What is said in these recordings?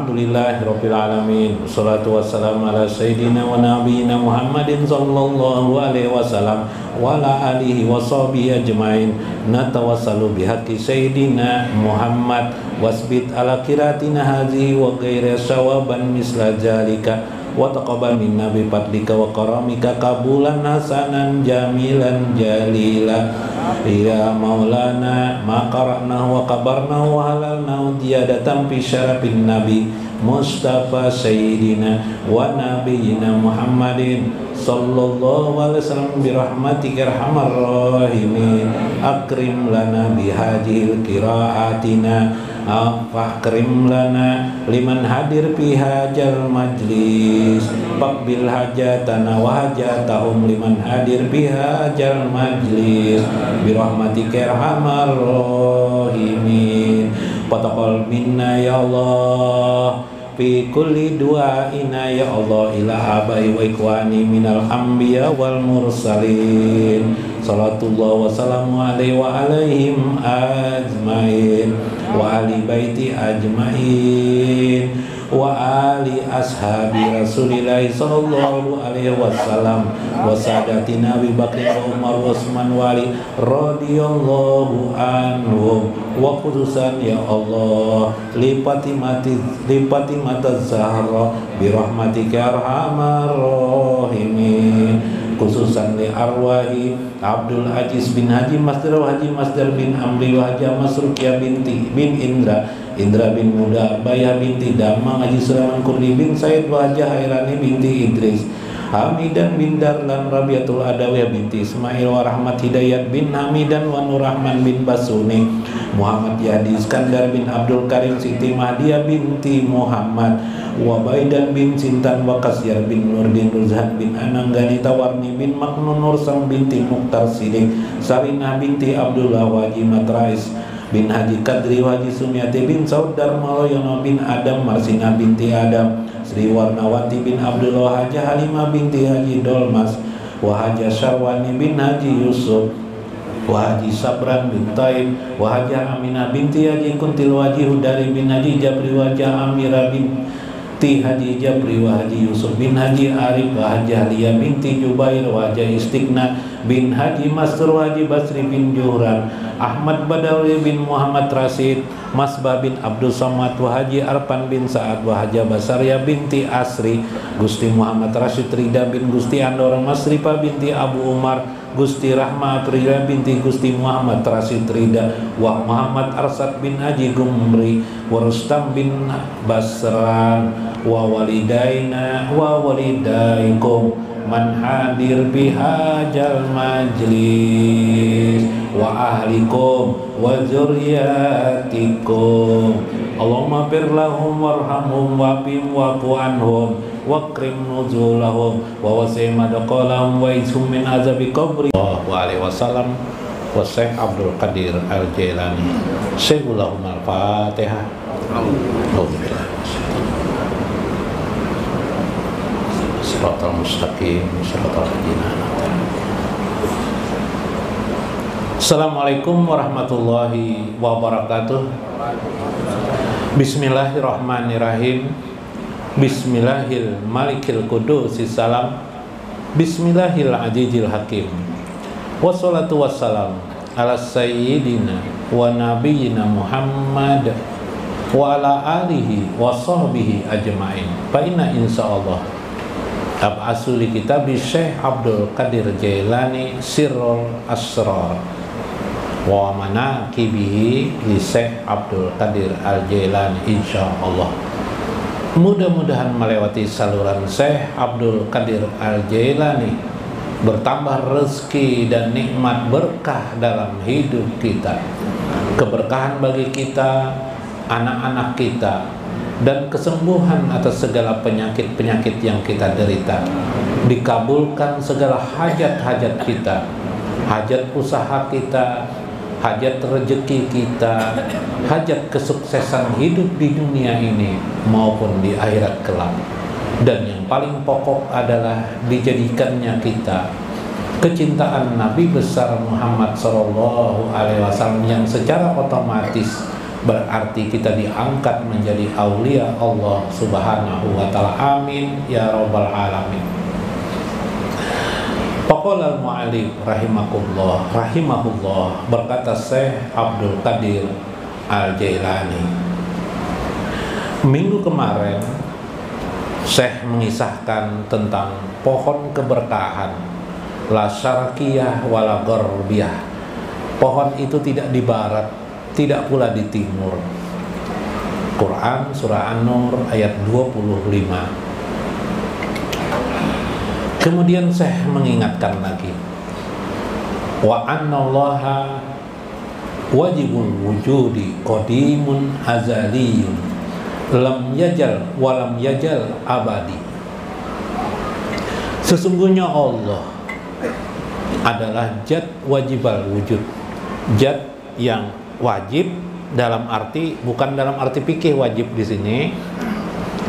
Alhamdulillahirabbil alamin. Wassalatu wassalamu ala sayyidina wa nabiyyina Muhammadin sallallahu alaihi wasallam wa ala alihi wa sahbihi ajmain. Natawassalu bihaqqi sayyidina Muhammad wasbit ala qiratina hadhihi wa ghairi sawaban misla zalika wa taqabbal minna bi fadlika wa karamika qabulan hasanan jamilan jalila. Ya Maulana ma qara'nahu wa kabarnahu wa halalnahu ziyadatan fi syarafin nabi Mustafa Sayyidina wa Nabiyyina Muhammadin sallallahu alaihi wasallam bi rahmatika arhamar rahimin. Akrim lana bi hadhil qiraatina fakrim lana liman hadir fi hajal majlis faqbil hajatana wa hajatahum liman hadir fi hajal majlis bi rahmatika arhamar rahimin. Pataqal minna ya Allah fi kulli du'aina ya Allah ila abai wa ikhwani minal anbiya wal mursalin. Salatullah wa salamu alaihi wa alaihim ajmain wa ali baiti ajmain wa ali ashabi Rasulillah sallallahu alaihi wasallam wa sadatina Abi Bakr wa Umar wa Utsman wa Ali radhiyallahu anhum wa khususan ya Allah li Fatimah Zahra bi rahmatika arhamar rahimin. Khususan li arwahi Abdul Aziz bin Haji Masdar wa Haji Masdar bin Amri wa Haji Masruqiyah binti bin Indra bin Muda Bayah binti Dama Haji Sulaiman Kurdi bin Said wa Haji Hairani binti Idris Hamidan bin Darlan Rabiatul Adawiyah binti Ismail wa Rahmat Hidayat bin Hamidan wa Nurrahman bin Basuni Muhammad Yadi Iskandar bin Abdul Karim Siti Mahdiyah binti Muhammad wa Baidan bin Sintan wa Qasyar bin Nurdin Ruzhan bin Ananggani Tawarni bin Maknun Nursam binti Mukhtar Sidik Sarinah binti Abdullah Waji Matrais bin Haji Kadri Waji Sumiati bin Saudar Maloyono bin Adam Marsina binti Adam Sri Warnawati bin Abdullah Haji Halimah binti Haji Dolmas wa Haji Syarwani bin Haji Yusuf wa Haji Sabran bin Taib wa Haji Aminah binti Haji Kuntil Waji Hudari bin Haji Jabri wa Haji Amira binti Haji Jabri wa Haji Yusuf bin Haji Arif wa Haji Aliyah binti Jubair wa Haji Istiqna bin Haji Mastur wa Haji Basri bin Juhran Ahmad Badawi bin Muhammad Rasid Masbah bin Abdul Samad wa Haji Arpan bin Sa'ad wa Haji Basaria binti Asri Gusti Muhammad Rashid Rida bin Gusti Andor Masrifa binti Abu Umar Gusti Rahmat Rida binti Gusti Muhammad Rashid Rida wa Muhammad Arsad bin Haji Gumri wa Rustam bin Basran wa walidaina wa walidaikum man hadir bihajal majlis wa ahlikum wa zurriyatikum. Allahumma fir lahum warhamhum wa'fihim wa'fu anhum wakrim nuzulahum wa wasi' madqalahum wa izhum min azabi qabri. Sallallahu alaihi wasallam wa Syekh Abdul Qadir Al-Jailani. Syekhulahum al-Fatihah. Alhamdulillah. Shiratal mustaqim shiratal ladzina an'amta. Assalamualaikum warahmatullahi wabarakatuh. Bismillahirrahmanirrahim. Bismillahil malikil qudusis salam. Bismillahil azizil hakim. Wassalatu wassalam ala sayyidina wa nabiyyina Muhammad wa ala alihi wa sahbihi ajmain. Fa inna insyaallah ab'asu li kitabi Syekh Abdul Qadir Jailani Sirrul Asrar wa manaqibihi li Syekh Abdul Qadir Al-Jailani insyaallah. Mudah-mudahan melewati saluran Syekh Abdul Qadir Al-Jailani bertambah rezeki dan nikmat berkah dalam hidup kita, keberkahan bagi kita, anak-anak kita, dan kesembuhan atas segala penyakit-penyakit yang kita derita. Dikabulkan segala hajat-hajat kita, hajat usaha kita, hajat rezeki kita, hajat kesuksesan hidup di dunia ini maupun di akhirat kelak. Dan yang paling pokok adalah dijadikannya kita kecintaan Nabi besar Muhammad SAW yang secara otomatis berarti kita diangkat menjadi aulia Allah Subhanahu wa ta'ala. Amin ya rabbal alamin. Faqala al-mu'allif rahimahullah, berkata Syekh Abdul Qadir Al-Jailani, minggu kemarin Syekh mengisahkan tentang pohon keberkahan, la syarqiyah wala gharbiyah. Pohon itu tidak di barat, tidak pula di timur. Quran surah An-Nur ayat 25. Kemudian Syekh mengingatkan lagi, wa annallaha wajibul wujudi qadimun azaliyun lam yajal walam yajal abadi. Sesungguhnya Allah adalah zat wajibal wujud, zat yang wajib dalam arti, bukan dalam arti fikih wajib di sini.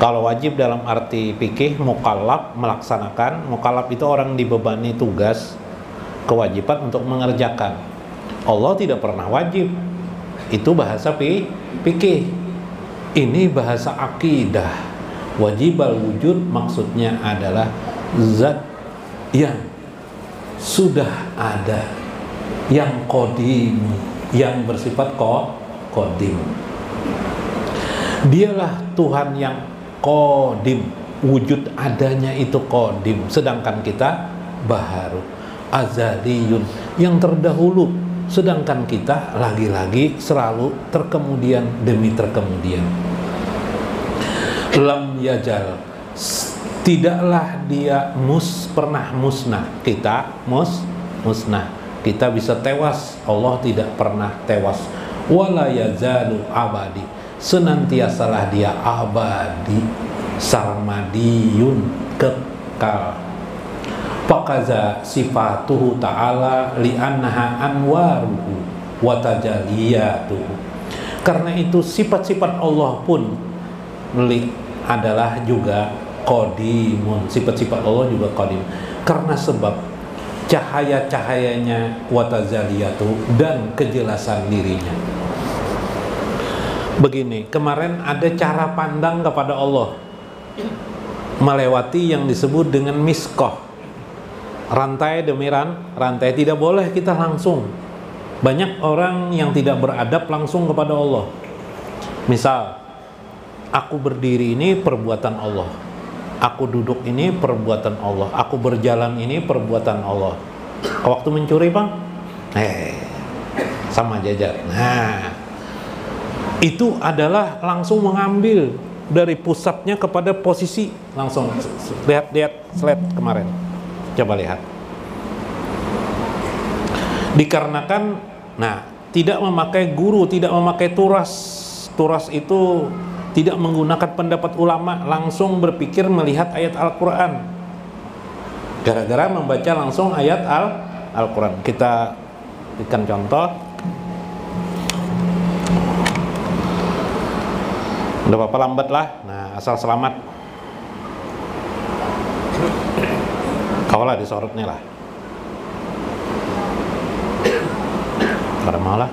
Kalau wajib dalam arti fikih mukallaf, melaksanakan. Mukallaf itu orang dibebani tugas, kewajiban untuk mengerjakan. Allah tidak pernah wajib. Itu bahasa fikih. Ini bahasa akidah. Wajibal wujud maksudnya adalah zat yang sudah ada, yang qadim, yang bersifat qadim. Dialah Tuhan yang qadim, wujud adanya itu qadim, sedangkan kita baharu, azaliyun, yang terdahulu, sedangkan kita lagi-lagi selalu terkemudian demi terkemudian. Lam yajal, tidaklah dia pernah musnah, kita musnah, kita bisa tewas, Allah tidak pernah tewas. Wala yazalu abadi, senantiasalah dia abadi, sarmadiyun, kekal. Fakaza sifatuhu ta'ala li'annaha anwaruhu wa tajaliyatuhu. Karena itu sifat-sifat Allah pun adalah juga qadimun, sifat-sifat Allah juga qadim, karena sebab cahaya-cahayanya wa tajaliyatuhu, dan kejelasan dirinya. Begini, kemarin ada cara pandang kepada Allah melewati yang disebut dengan miskoh, rantai demi rantai. Tidak boleh kita langsung. Banyak orang yang tidak beradab langsung kepada Allah. Misal, aku berdiri ini perbuatan Allah, aku duduk ini perbuatan Allah, aku berjalan ini perbuatan Allah. Waktu mencuri bang, sama jajar. Nah, itu adalah langsung mengambil dari pusatnya kepada posisi langsung. Lihat slide kemarin, coba lihat. Dikarenakan, nah, tidak memakai guru, tidak memakai turas. Turas itu tidak menggunakan pendapat ulama, langsung berpikir melihat ayat Al-Quran. Gara-gara membaca langsung ayat Al-Quran. Kita berikan contoh. Udah apa-apa lambat lah. Nah, asal selamat. Kaulah disorotnya lah. Karena malah.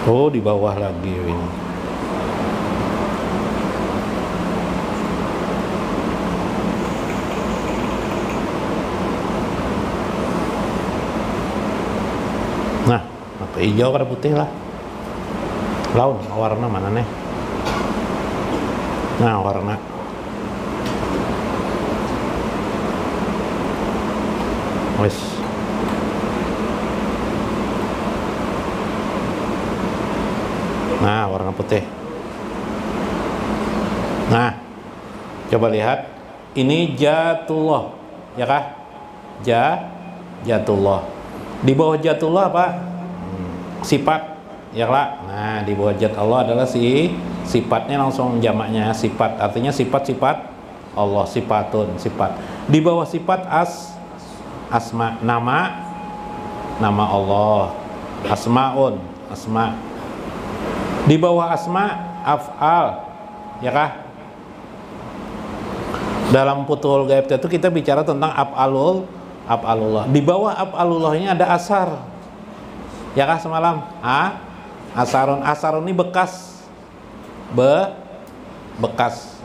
Oh, di bawah lagi ini. Nah, apa hijau kada putih lah. Laun warna mana nih? Nah, warna. Wes. Nah, warna putih. Nah, coba lihat. Ini jatullah, ya kah? Jatullah. Di bawah jatullah apa? Sifat, ya lah. Nah, di bawah jat Allah adalah sifatnya, langsung jamaknya sifat, artinya sifat-sifat Allah, sifatun, sifat. Di bawah sifat asma, nama Allah, asmaun, asma. Di bawah asma af'al, ya kah? Dalam Futhul Ghaib itu kita bicara tentang af'alullah. Di bawah af'alullah ini ada asar, ya kah semalam? Asarun. Asarun ini bekas. Bekas.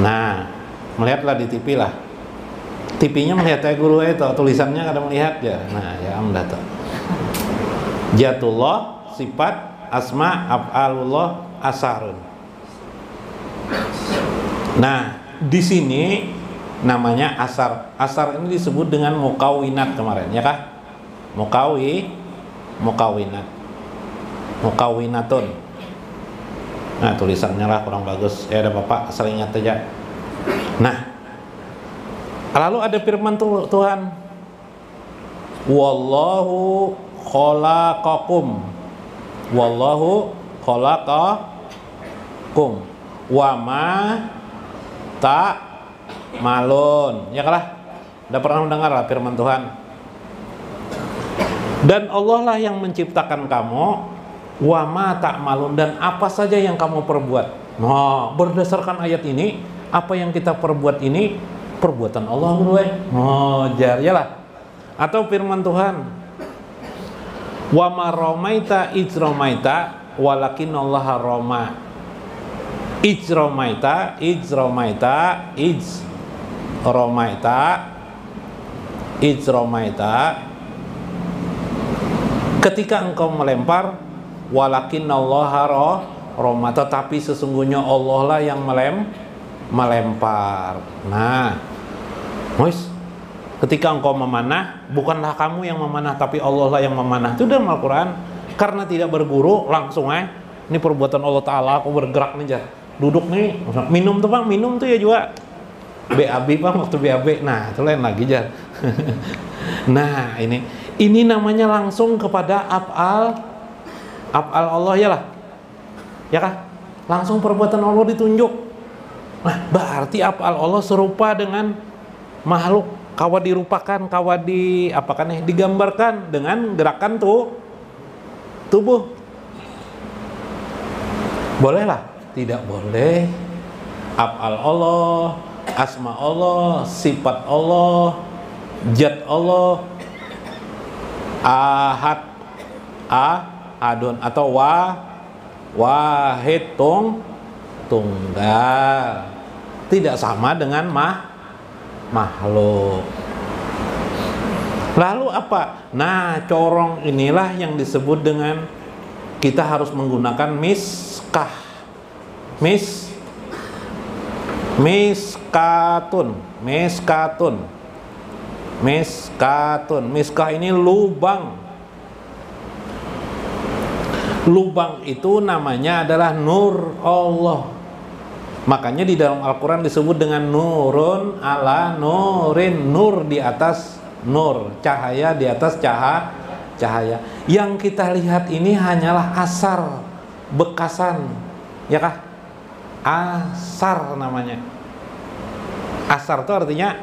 Nah, melihatlah di TV lah. TV-nya melihat ya guru itu, tulisannya kada melihat ya. Nah, ya amdah tuh. Jatullah, sifat, asma, af'alullah, asarun. Nah, di sini namanya asar. Asar ini disebut dengan mukawinat kemarin, ya kah? Mukawinat. Mukawinatun. Nah, tulisannya lah kurang bagus. Ya ada Bapak asal ingat aja. Nah, lalu ada firman Tuhan, wallahu khalaqakum, wallahu khalaqakum wa ma ta'malun. Ya kalah, udah pernah mendengar lah firman Tuhan. Dan Allah lah yang menciptakan kamu, wa ma ta'malun, dan apa saja yang kamu perbuat. Nah, berdasarkan ayat ini, apa yang kita perbuat ini perbuatan Allah gue. Oh, jarilah. Atau firman Tuhan, wa ma ramaita ij ramaita walakinallaha rama. Ij ramaita ketika engkau melempar, walakinallaha rama, tetapi sesungguhnya Allah lah yang melempar. Nah, Mois, ketika engkau memanah, bukanlah kamu yang memanah, tapi Allah lah yang memanah. Itu dalam Al-Quran. Karena tidak berguru, langsung ini perbuatan Allah Ta'ala, aku bergerak nih, jar. Duduk nih, minum tuh bang, minum tuh ya juga BAB bang, waktu BAB. Nah, itu lain lagi, jar. Nah, ini namanya langsung kepada af'al Allah ya lah. Ya kah? Langsung perbuatan Allah ditunjuk. Nah, berarti af'al Allah serupa dengan makhluk, kawa dirupakan, kawa digambarkan dengan gerakan tubuh. Boleh lah? Tidak boleh. Af'al Allah, asma Allah, sifat Allah, zat Allah, ahadun atau wahid tunggal. Tidak sama dengan makhluk. Lalu apa? Nah, corong inilah yang disebut dengan kita harus menggunakan miskah. Miskatun. Miskah ini lubang. Lubang itu namanya adalah nur Allah. Makanya di dalam Al-Quran disebut dengan nurun ala nurin, nur di atas nur, cahaya di atas cahaya. Yang kita lihat ini hanyalah asar, bekasan, ya kah? Asar namanya. Asar itu artinya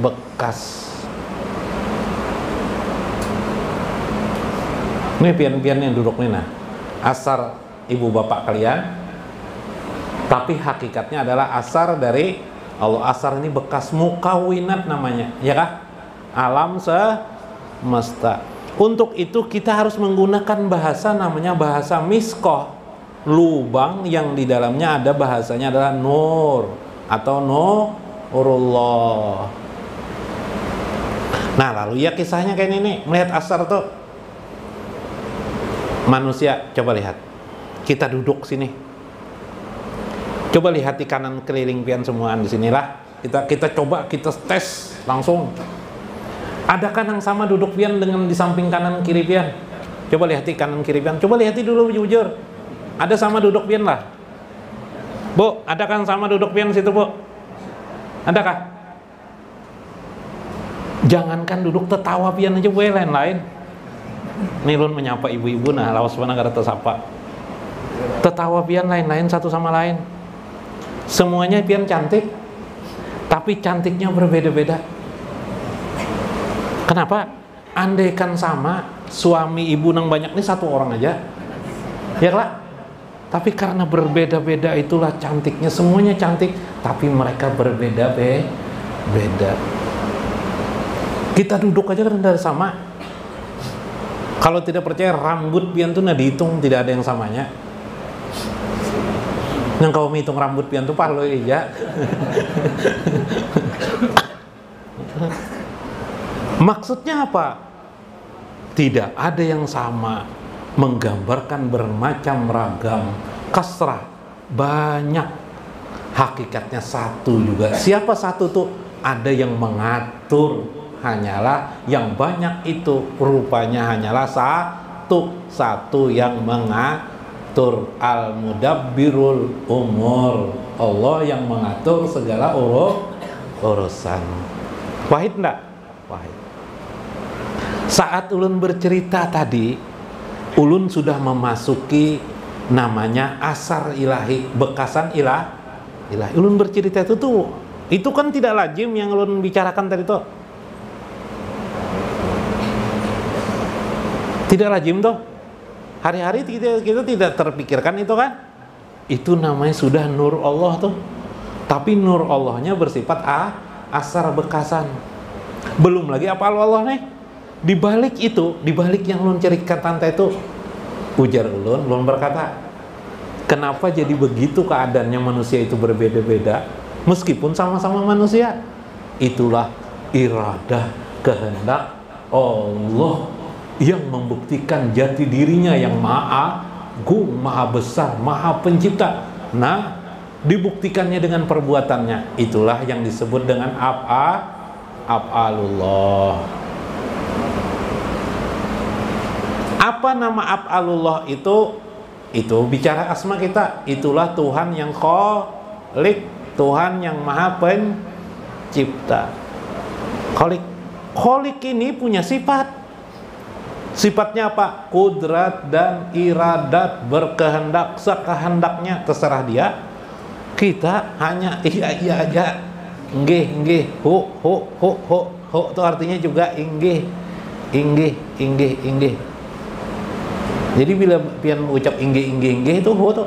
bekas. Ini pian-pian yang duduk nih, nah. Asar ibu bapak kalian, tapi hakikatnya adalah asar dari Allah. Asar ini bekas, mukawinat namanya, ya kah? Alam semesta. Untuk itu kita harus menggunakan bahasa namanya bahasa miskoh, lubang yang di dalamnya ada bahasanya adalah nur atau nurullah. Nah, lalu ya kisahnya kayak ini, melihat asar tuh manusia. Coba lihat, kita duduk sini, coba lihat di kanan keliling pian semuaan di sinilah. Kita coba kita tes langsung. Adakah yang sama duduk pian dengan di samping kanan kiri pian? Coba lihat di kanan kiri pian. Coba lihat dulu jujur. Ada sama duduk pian lah. Bu, adakah yang sama duduk pian situ, Bu? Adakah? Jangankan duduk, tertawa pian aja boleh lain-lain. Nilun menyapa ibu-ibu, nah lawas mana kada tersapa. Tertawa pian lain-lain satu sama lain. Semuanya pian cantik, tapi cantiknya berbeda-beda. Kenapa? Andaikan sama, suami ibu nang banyak ini satu orang aja, ya lah. Tapi karena berbeda-beda itulah cantiknya. Semuanya cantik, tapi mereka berbeda-beda. Kita duduk aja kan dari sama. Kalau tidak percaya, rambut pian tuh dihitung, tidak ada yang samanya. Yang kau menghitung rambut pian tuh parlo ya. Maksudnya apa? Tidak ada yang sama, menggambarkan bermacam ragam, kasrah, banyak, hakikatnya satu juga. Siapa satu tuh? Ada yang mengatur, hanyalah yang banyak itu rupanya hanyalah satu yang mengatur. Al-mudabbirul umur, Allah yang mengatur segala urusan. Wahid enggak? Wahid. Saat ulun bercerita tadi, ulun sudah memasuki namanya asar ilahi, bekasan ilahi. Ulun bercerita itu kan tidak lazim yang ulun bicarakan tadi tuh. Tidak lazim tuh. Hari-hari kita tidak terpikirkan itu kan. Itu namanya sudah nur Allah tuh. Tapi nur Allahnya bersifat asar bekasan. Belum lagi apa Allah nih. Di balik itu, di balik yang ulun ceritakan itu, ujar ulun berkata, kenapa jadi begitu keadaannya manusia itu berbeda-beda meskipun sama-sama manusia? Itulah iradah, kehendak Allah yang membuktikan jati dirinya yang maha agung, maha besar, maha pencipta. Nah, dibuktikannya dengan perbuatannya. Itulah yang disebut dengan af'alullah. Apa nama af'alullah itu? Itu bicara asma kita. Itulah Tuhan yang khalik, Tuhan yang maha pencipta. Khalik ini punya sifat. Sifatnya apa? Kudrat dan iradat, berkehendak sekehendaknya, terserah dia. Kita hanya iya aja, nggih, hu itu artinya juga inggih. Jadi bila pian ucap inggih itu hu tuh.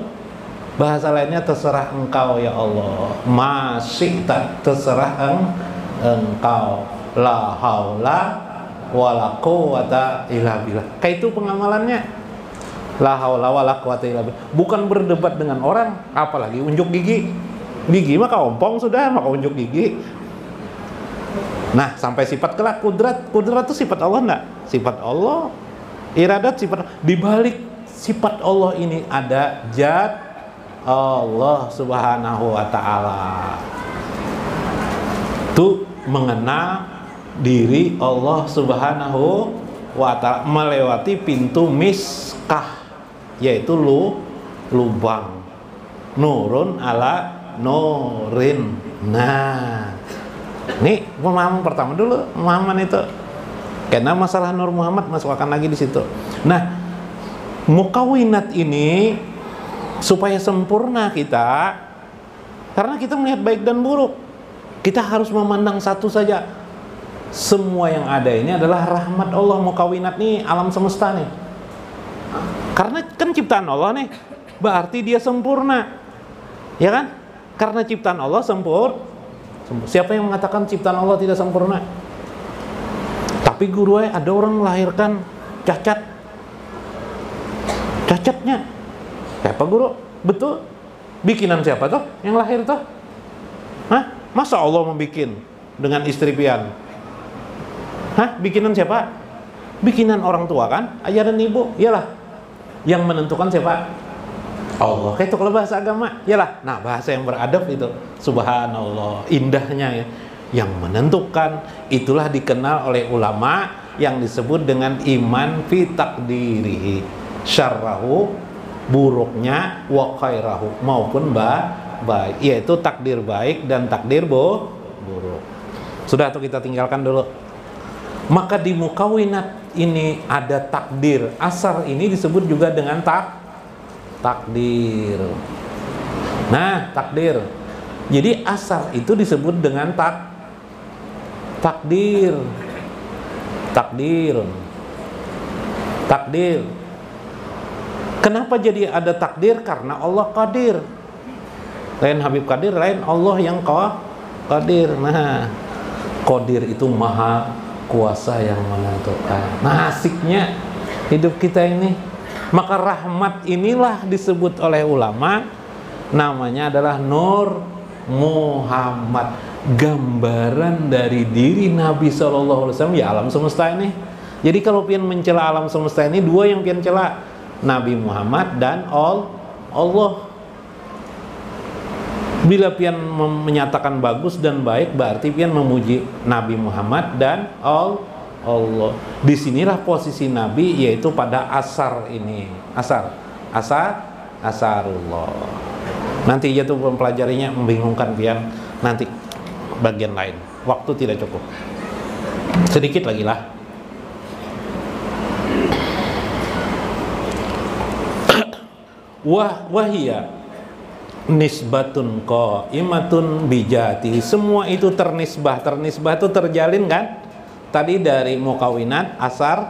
Bahasa lainnya terserah engkau ya Allah. Masih tak terserah engkau. La haula wala quwata illa billah. Kayak itu pengamalannya. La haula wala quwata illa billah. Bukan berdebat dengan orang, apalagi unjuk gigi. Gigi mah kaompong sudah, maka unjuk gigi. Nah, sampai sifat kelak kudrat itu sifat Allah enggak? Sifat Allah. Iradat sifat. Di balik sifat Allah ini ada zat Allah Subhanahu wa taala. Itu mengenal diri Allah Subhanahu wa ta'ala melewati pintu miskah, yaitu lubang, nurun ala nurin. Nah, ini pemahaman pertama dulu, pemahaman itu. Karena masalah Nur Muhammad masukkan lagi di situ. Nah, mukawinat ini supaya sempurna kita, karena kita melihat baik dan buruk, kita harus memandang satu saja. Semua yang ada ini adalah rahmat Allah. Mukawinat nih alam semesta nih. Karena kan ciptaan Allah nih, berarti dia sempurna. Ya kan? Karena ciptaan Allah sempurna. Siapa yang mengatakan ciptaan Allah tidak sempurna? Tapi guru ada orang melahirkan cacat. Cacatnya siapa guru? Betul. Bikinan siapa tuh yang lahir tuh? Hah? Masa Allah membikin dengan istri pian? Hah? Bikinan siapa? Bikinan orang tua kan? Ayah dan ibu. Iyalah. Yang menentukan siapa? Allah. Kayak itu kalau bahasa agama. Iyalah. Nah, bahasa yang beradab itu. Subhanallah. Indahnya ya. Yang menentukan, itulah dikenal oleh ulama yang disebut dengan iman fi takdirihi, syarrahu, buruknya, wa khairahu, maupun baik, yaitu takdir baik dan takdir buruk. Sudah tuh kita tinggalkan dulu. Maka di mukawinat ini ada takdir. Asar ini disebut juga dengan takdir. Nah, takdir. Jadi asar itu disebut dengan takdir. Kenapa jadi ada takdir? Karena Allah qadir. Lain Habib Qadir, lain Allah yang qadir. Nah, qadir itu maha kuasa yang menentukan. Nah, asiknya hidup kita ini. Maka rahmat inilah disebut oleh ulama, namanya adalah Nur Muhammad, gambaran dari diri Nabi SAW ya alam semesta ini. Jadi kalau pian mencela alam semesta ini, dua yang pian cela, Nabi Muhammad dan Allah. Bila pian menyatakan bagus dan baik, berarti pian memuji Nabi Muhammad dan Allah. Disinilah posisi Nabi, yaitu pada asar ini. Asarullah. Nanti ya tuh mempelajarinya membingungkan pian. Nanti bagian lain. Waktu tidak cukup. Sedikit lagi lah. Wahia nisbatun qaimatun bijati. Semua itu ternisbah itu terjalin kan? Tadi dari mukawinat, asar,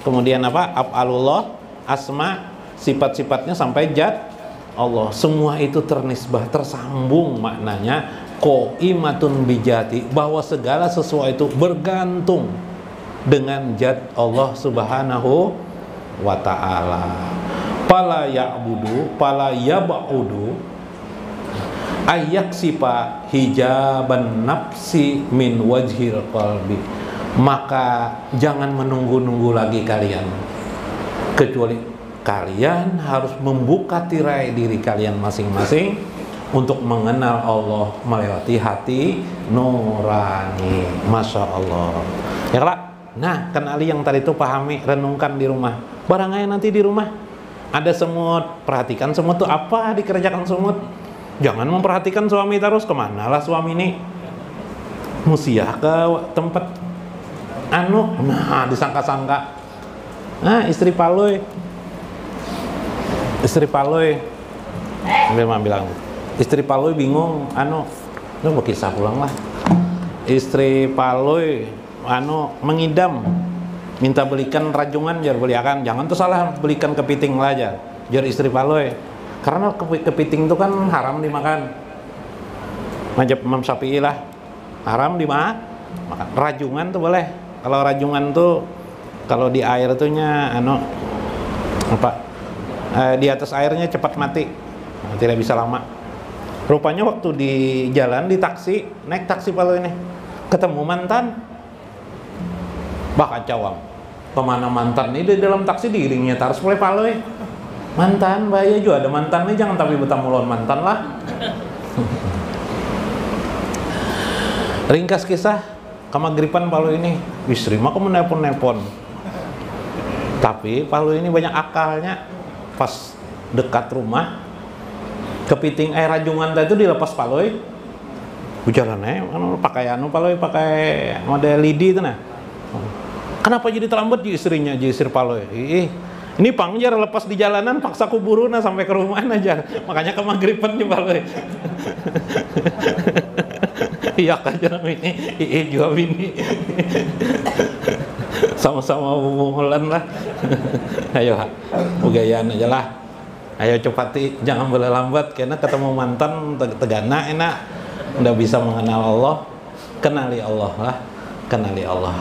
kemudian apa? Af'alullah, asma, sifat-sifatnya sampai zat Allah. Semua itu ternisbah, tersambung maknanya qaimatun bijati, bahwa segala sesuatu itu bergantung dengan zat Allah Subhanahu wa ta'ala. Pala ya'budu, pala yab'udu ayak sipa hijaban nafsi min wajhil qalbi. Maka jangan menunggu-nunggu lagi kalian, kecuali kalian harus membuka tirai diri kalian masing-masing untuk mengenal Allah melewati hati nurani. Masya Allah ya Kak. Nah, kenali yang tadi itu, pahami, renungkan di rumah. Barangkali nanti di rumah ada semut, perhatikan semut itu apa dikerjakan semut. Jangan memperhatikan suami terus, kemana lah suami ini, musiah ke tempat nah disangka-sangka. Nah istri paloy bilang istri paloy bingung, lu mau kisah pulang lah. Istri paloy mengidam, minta belikan rajungan, jar beliakan, jangan tuh salah belikan kepiting lah jar istri paloy, karena kepiting itu kan haram dimakan. Mazhab Imam Syafi'i lah, haram dimakan. Rajungan tuh boleh. Kalau rajungan tuh kalau di air tuhnya di atas airnya cepat mati, tidak bisa lama. Rupanya waktu di jalan, di taksi, naik taksi paloy ini, ketemu mantan. Bah kacau, kemana mantan ini, di dalam taksi diiringnya harus mulai paloy. Mantan bahaya juga, ada mantan nih, jangan tapi bertamu lawan mantan lah. Ringkas kisah, kamagripan paloy ini, istri mah kamu nepon-nepon. Tapi paloy ini banyak akalnya. Pas dekat rumah, kepiting air rajungan itu dilepas paloy. Ujalannya pakai paloy, pakai model lidi itu nah. Kenapa jadi terlambat ji istrinya, ji istri paloy? Ini pangjar lepas di jalanan, paksa kuburu nah sampai ke rumah aja. Makanya kemagripan di paloy. Iya aja ini, juga bini. Sama-sama bulan lah. Ayo, bugayaan aja lah. Ayo cepati, jangan boleh lambat, karena ketemu mantan tegana enak. Udah bisa mengenal Allah, kenali Allah lah, kenali Allah.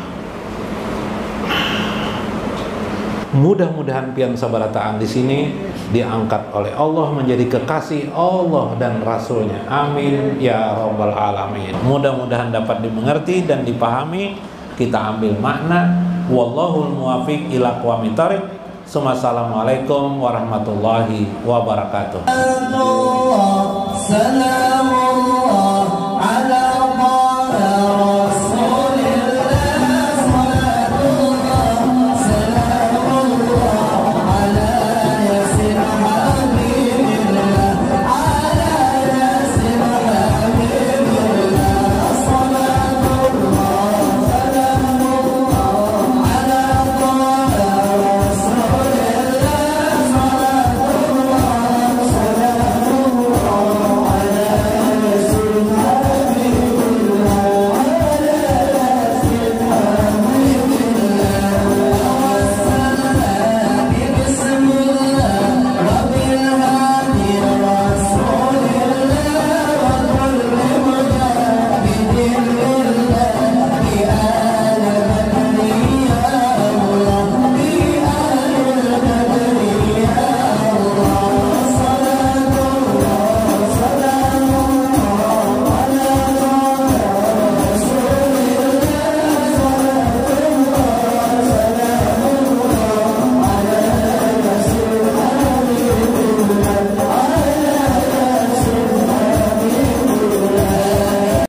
Mudah-mudahan pian sabarataan di sini diangkat oleh Allah menjadi kekasih Allah dan Rasulnya. Amin ya rabbal alamin. Mudah-mudahan dapat dimengerti dan dipahami. Kita ambil makna. Wallahul muwafiq ila aqwamit thariq. Assalamualaikum warahmatullahi wabarakatuh.